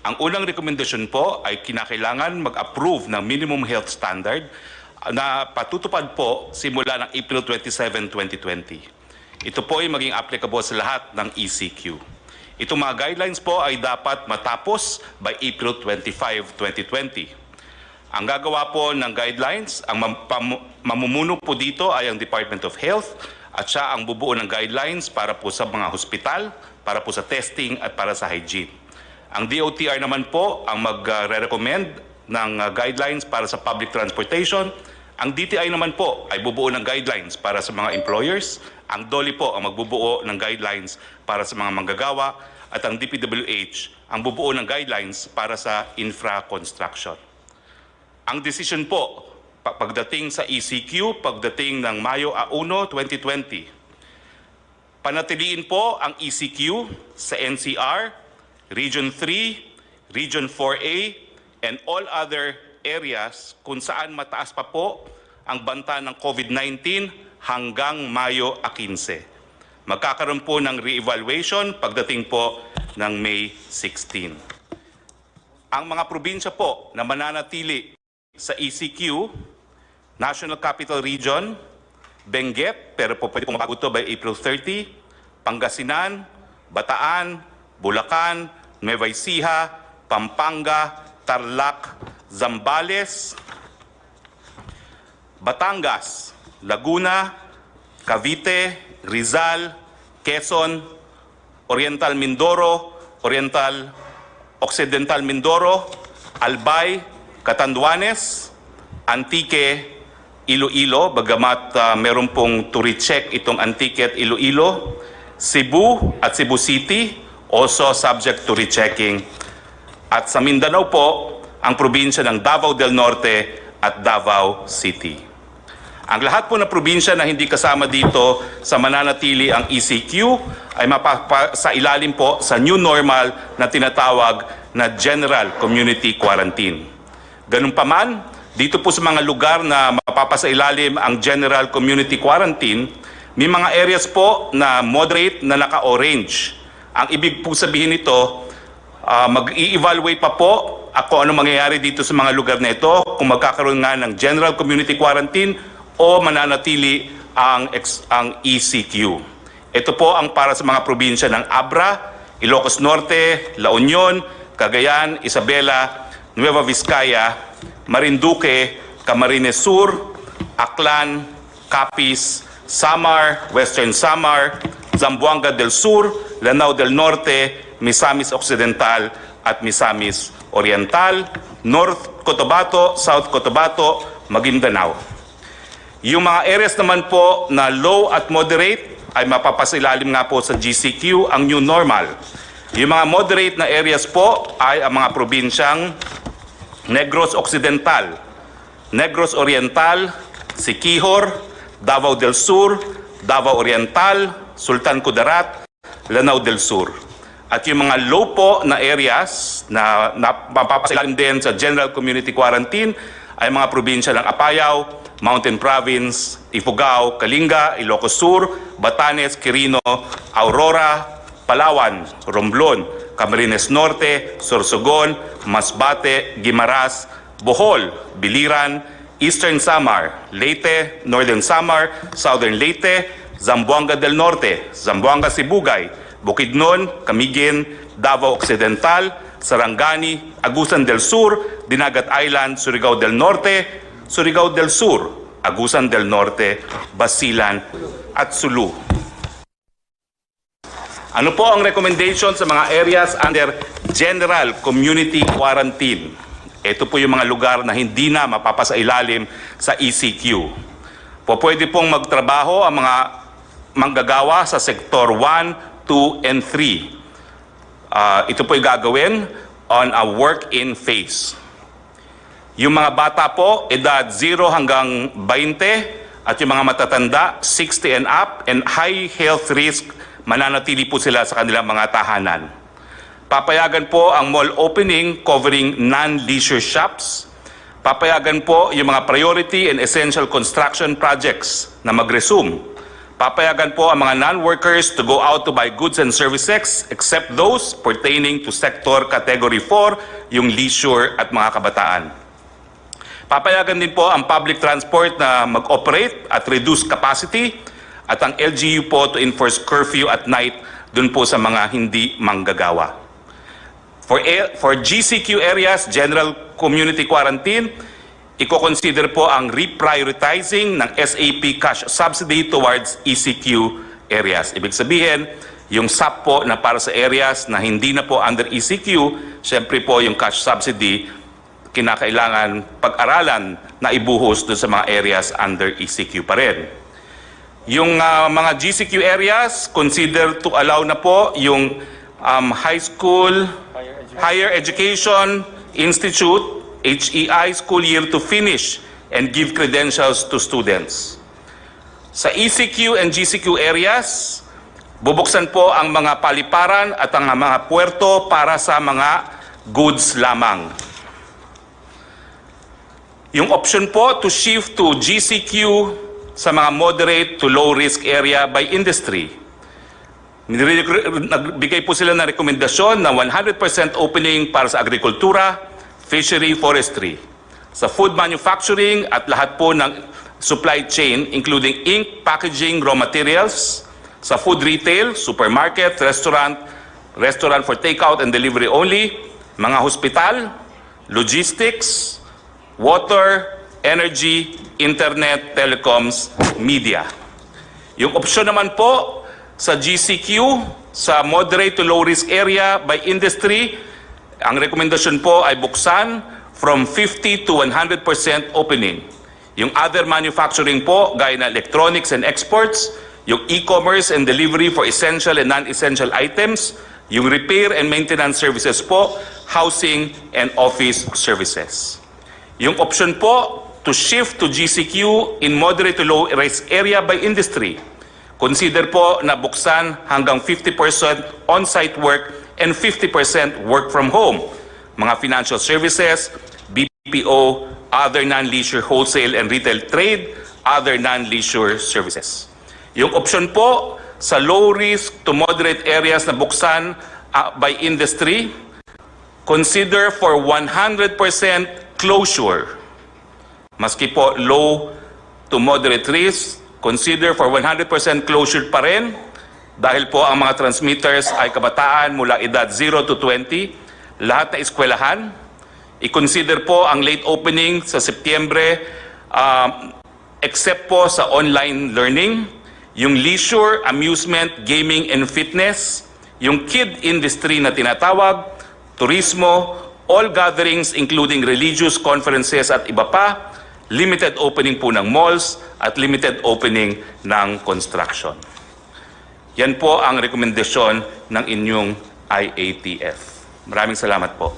Ang unang rekomendasyon po ay kinakailangan mag-approve ng minimum health standard na patutupad po simula ng April 27, 2020. Ito po ay maging applicable sa lahat ng ECQ. Itong mga guidelines po ay dapat matapos by April 25, 2020. Ang gagawa po ng guidelines, ang mamumuno po dito ay ang Department of Health at siya ang bubuo ng guidelines para po sa mga hospital, para po sa testing at para sa hygiene. Ang DOTR naman po ang magre-recommend ng guidelines para sa public transportation. Ang DTI naman po ay bubuo ng guidelines para sa mga employers. Ang DOLE po ang magbubuo ng guidelines para sa mga manggagawa. At ang DPWH ang bubuo ng guidelines para sa infra construction. Ang decision po pagdating sa ECQ, pagdating ng Mayo 1, 2020, panatiliin po ang ECQ sa NCR, Region 3, Region 4A, and all other areas kung saan mataas pa po ang banta ng COVID-19 hanggang Mayo 15. Magkakaroon po ng re-evaluation pagdating po ng May 16. Ang mga probinsya po na mananatili sa ECQ, National Capital Region, Benguet, pero po pwede pong mabago ito by April 30, Pangasinan, Bataan, Bulacan, Nueva Ecija, Pampanga, Tarlac, Zambales, Batangas, Laguna, Cavite, Rizal, Quezon, Oriental Mindoro, Occidental Mindoro, Albay, Catanduanes, Antique, Iloilo, bagamat meron pong to recheck itong Antique at Iloilo, Cebu at Cebu City, also subject to rechecking. At sa Mindanao po, ang probinsya ng Davao del Norte at Davao City. Ang lahat po na probinsya na hindi kasama dito sa mananatili ang ECQ ay sa ilalim po sa new normal na tinatawag na General Community Quarantine. Ganun pa man, dito po sa mga lugar na mapapasailalim ang General Community Quarantine, may mga areas po na moderate na naka-orange. Ang ibig po sabihin nito, mag-i-evaluate pa po ako ano mangyayari dito sa mga lugar na ito, kung magkakaroon nga ng General Community Quarantine o mananatili ang ECQ. Ito po ang para sa mga probinsya ng Abra, Ilocos Norte, La Union, Cagayan, Isabela, Nueva Vizcaya, Marinduque, Camarines Sur, Aklan, Capiz, Samar, Western Samar, Zamboanga del Sur, Lanao del Norte, Misamis Occidental at Misamis Oriental, North Cotabato, South Cotabato, Maguindanao. Yung mga areas naman po na low at moderate ay mapapasilalim nga po sa GCQ, ang new normal. Yung mga moderate na areas po ay ang mga probinsyang Negros Occidental, Negros Oriental, Siquijor, Davao del Sur, Davao Oriental, Sultan Kudarat, Lanao del Sur. At yung mga low po na areas na mapapasilalim din sa General Community Quarantine ay mga probinsya ng Apayao, Mountain Province, Ifugao, Kalinga, Ilocos Sur, Batanes, Quirino, Aurora, Palawan, Romblon, Camarines Norte, Sorsogon, Masbate, Guimaras, Bohol, Biliran, Eastern Samar, Leyte, Northern Samar, Southern Leyte, Zamboanga del Norte, Zamboanga Sibugay, Bukidnon, Camiguin, Davao Occidental, Sarangani, Agusan del Sur, Dinagat Island, Surigao del Norte, Surigao del Sur, Agusan del Norte, Basilan at Sulu. Ano po ang recommendation sa mga areas under General Community Quarantine? Ito po yung mga lugar na hindi na mapapasailalim sa ECQ. Pwede pong magtrabaho ang mga manggagawa sa Sektor 1, 2, and 3. Ito po yung gagawin on a work-in phase. Yung mga bata po, edad 0 hanggang 20, at yung mga matatanda, 60 and up, and high health risk, mananatili po sila sa kanilang mga tahanan. Papayagan po ang mall opening covering non-leisure shops. Papayagan po yung mga priority and essential construction projects na mag-resume. Papayagan po ang mga non-workers to go out to buy goods and services except those pertaining to Sector Category 4, yung leisure at mga kabataan. Papayagan din po ang public transport na mag-operate at reduce capacity at ang LGU po to enforce curfew at night dun po sa mga hindi manggagawa. For GCQ areas, General Community Quarantine, i-consider po ang reprioritizing ng SAP cash subsidy towards ECQ areas. Ibig sabihin, yung SAP po na para sa areas na hindi na po under ECQ, syempre po yung cash subsidy, kinakailangan pag-aralan na ibuhos doon sa mga areas under ECQ pa rin. Yung mga GCQ areas, consider to allow na po yung high school, higher education institute, HEI school year to finish and give credentials to students. Sa ECQ and GCQ areas, bubuksan po ang mga paliparan at ang mga puerto para sa mga goods lamang. Yung option po to shift to GCQ sa mga moderate to low risk area by industry. Nagbigay po sila ng rekomendasyon na 100% opening para sa agrikultura, fishery, forestry, sa food manufacturing at lahat po ng supply chain including ink, packaging, raw materials, sa food retail, supermarket, restaurant for takeout and delivery only, mga hospital, logistics, water, energy, internet, telecoms, media. Yung opsyon naman po sa GCQ, sa moderate to low risk area by industry, ang rekomendasyon po ay buksan from 50 to 100% opening. Yung other manufacturing po, gaya na electronics and exports, yung e-commerce and delivery for essential and non-essential items, yung repair and maintenance services po, housing and office services. Yung option po to shift to GCQ in moderate to low risk area by industry, consider po na buksan hanggang 50% on-site work and 50% work from home. Mga financial services, BPO, other non-leisure wholesale and retail trade, other non-leisure services. Yung option po sa low risk to moderate areas na buksan by industry, consider for 100% closure. Maski po low to moderate risk, consider for 100% closure pa rin dahil po ang mga transmitters ay kabataan mula edad 0 to 20, lahat na eskwelahan. I-consider po ang late opening sa Setyembre except po sa online learning, yung leisure, amusement, gaming and fitness, yung kid industry na tinatawag, turismo, all gatherings including religious conferences at iba pa, limited opening po ng malls at limited opening ng construction. Yan po ang rekomendasyon ng inyong IATF. Maraming salamat po.